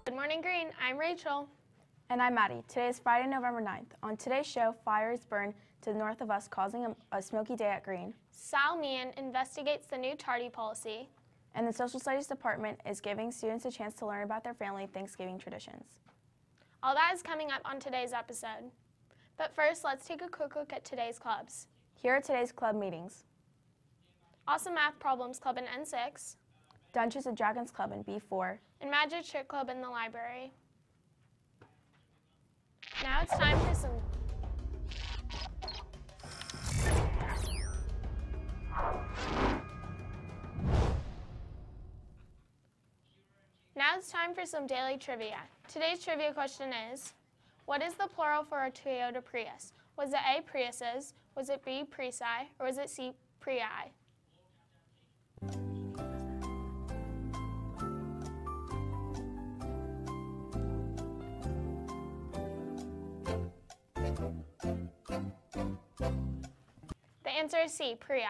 Good morning, Green. I'm Rachel. And I'm Maddie. Today is Friday, November 9th. On today's show, fires burn to the north of us, causing a smoky day at Green. Sal Meehan investigates the new tardy policy. And the Social Studies Department is giving students a chance to learn about their family Thanksgiving traditions. All that is coming up on today's episode. But first, let's take a quick look at today's clubs. Here are today's club meetings. Awesome Math Problems Club in N6. Dungeons and Dragons Club in B4. And Magic Trick Club in the library. Now it's time for some... Now it's time for some daily trivia. Today's trivia question is, what is the plural for a Toyota Prius? Was it A, Priuses, was it B, Priusi, or was it C, Prii? The answer is C, Prii.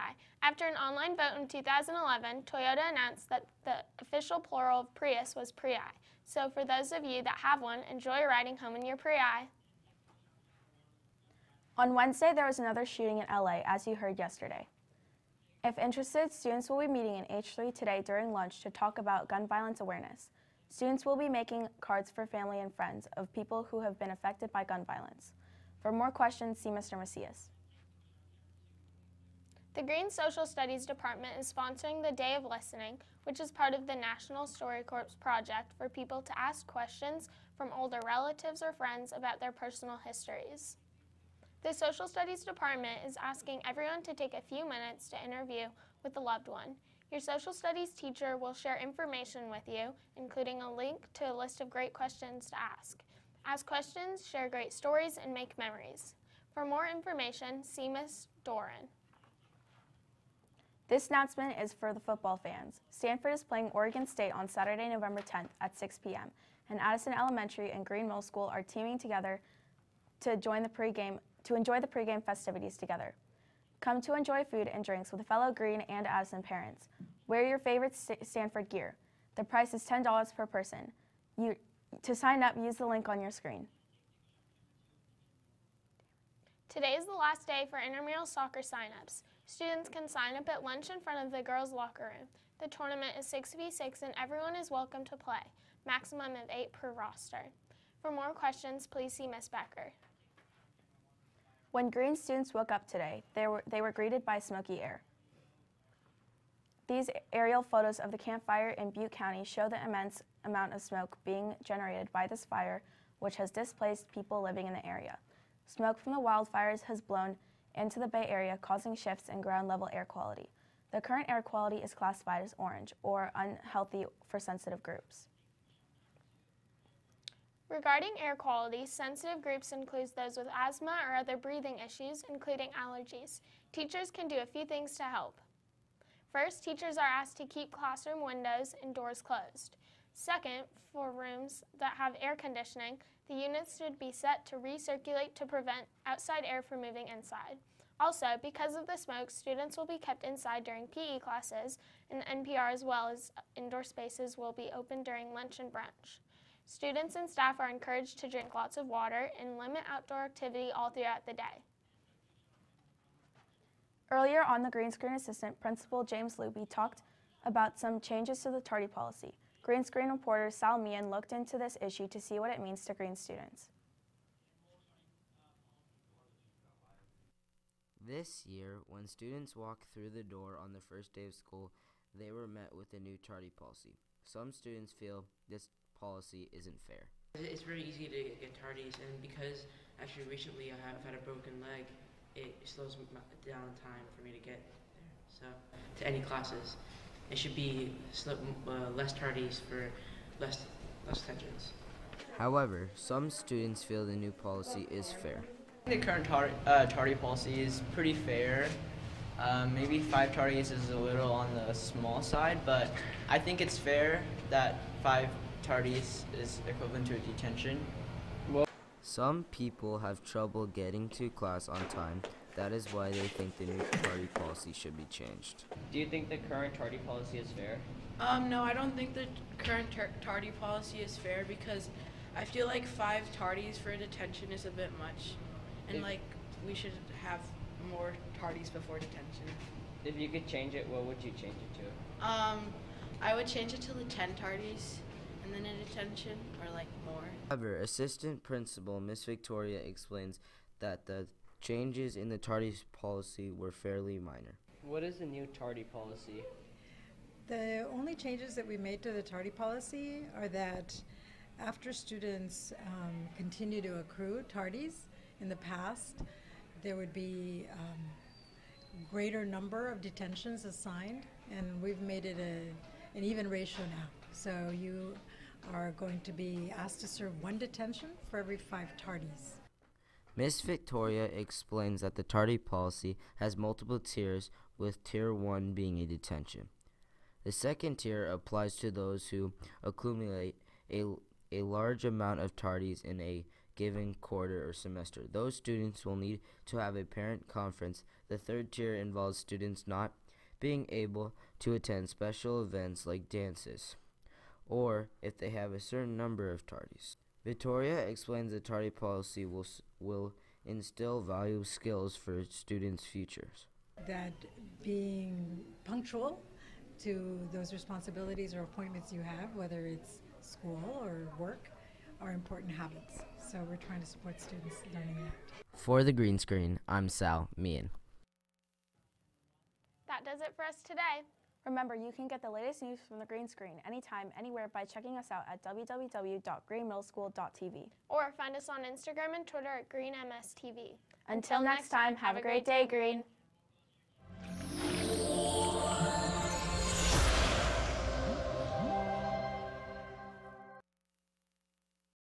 After an online vote in 2011, Toyota announced that the official plural of Prius was Prii. So for those of you that have one, enjoy riding home in your Prii. On Wednesday, there was another shooting in LA, as you heard yesterday. If interested, students will be meeting in H3 today during lunch to talk about gun violence awareness. Students will be making cards for family and friends of people who have been affected by gun violence. For more questions, see Mr. Macias. The Green Social Studies Department is sponsoring the Day of Listening, which is part of the National StoryCorps project for people to ask questions from older relatives or friends about their personal histories. The Social Studies Department is asking everyone to take a few minutes to interview with a loved one. Your social studies teacher will share information with you, including a link to a list of great questions to ask. Ask questions, share great stories, and make memories. For more information, see Ms. Doran. This announcement is for the football fans. Stanford is playing Oregon State on Saturday, November 10th at 6 p.m. and Addison Elementary and Green Middle School are teaming together to enjoy the pregame festivities together. Come to enjoy food and drinks with fellow Green and Addison parents. Wear your favorite Stanford gear. The price is $10 per person. To sign up, use the link on your screen. Today is the last day for intramural soccer signups. Students can sign up at lunch in front of the girls' locker room. The tournament is 6v6 and everyone is welcome to play, maximum of 8 per roster. For more questions, please see Ms. Becker. When Green students woke up today, they were greeted by smoky air. These aerial photos of the campfire in Butte County show the immense amount of smoke being generated by this fire, which has displaced people living in the area. Smoke from the wildfires has blown into the Bay Area, causing shifts in ground level air quality. The current air quality is classified as orange, or unhealthy for sensitive groups. Regarding air quality, sensitive groups include those with asthma or other breathing issues, including allergies. Teachers can do a few things to help. First, teachers are asked to keep classroom windows and doors closed. Second, for rooms that have air conditioning, the units should be set to recirculate to prevent outside air from moving inside. Also, because of the smoke, students will be kept inside during PE classes, and NPR as well as indoor spaces will be open during lunch and brunch. Students and staff are encouraged to drink lots of water and limit outdoor activity all throughout the day. Earlier on the Green Screen Assistant, Principal James Luby talked about some changes to the tardy policy. Green Screen reporter Sal Meehan looked into this issue to see what it means to Green students. This year, when students walked through the door on the first day of school, they were met with a new tardy policy. Some students feel this policy isn't fair. It's very easy to get tardies, and because actually recently I have had a broken leg, it slows down time for me to get there. So, to any classes, it should be less tardies for less attentions. However, some students feel the new policy is fair. The current tardy policy is pretty fair. Maybe 5 tardies is a little on the small side, but I think it's fair that 5 tardies is equivalent to a detention. Some people have trouble getting to class on time. That is why they think the new tardy policy should be changed. Do you think the current tardy policy is fair? No, I don't think the current tardy policy is fair because I feel like 5 tardies for detention is a bit much, and like we should have more tardies before detention. If you could change it, what would you change it to? I would change it to the 10 tardies and then a detention, or like more. However, Assistant Principal Miss Victoria explains that the changes in the tardy policy were fairly minor. What is the new tardy policy? The only changes that we made to the tardy policy are that after students continue to accrue tardies in the past, there would be greater number of detentions assigned, and we've made it an even ratio now. So you are going to be asked to serve 1 detention for every 5 tardies. Miss Victoria explains that the tardy policy has multiple tiers, with Tier 1 being a detention. The second tier applies to those who accumulate a large amount of tardies in a given quarter or semester. Those students will need to have a parent conference. The third tier involves students not being able to attend special events like dances, or if they have a certain number of tardies. Victoria explains the tardy policy will instill valuable skills for students' futures. That being punctual to those responsibilities or appointments you have, whether it's school or work, are important habits. So we're trying to support students learning that. For the green screen, I'm Sal Meehan. That does it for us today. Remember, you can get the latest news from the green screen anytime, anywhere by checking us out at www.greenmiddleschool.tv. Or find us on Instagram and Twitter at GreenMSTV. Until next time, have a great day, Green.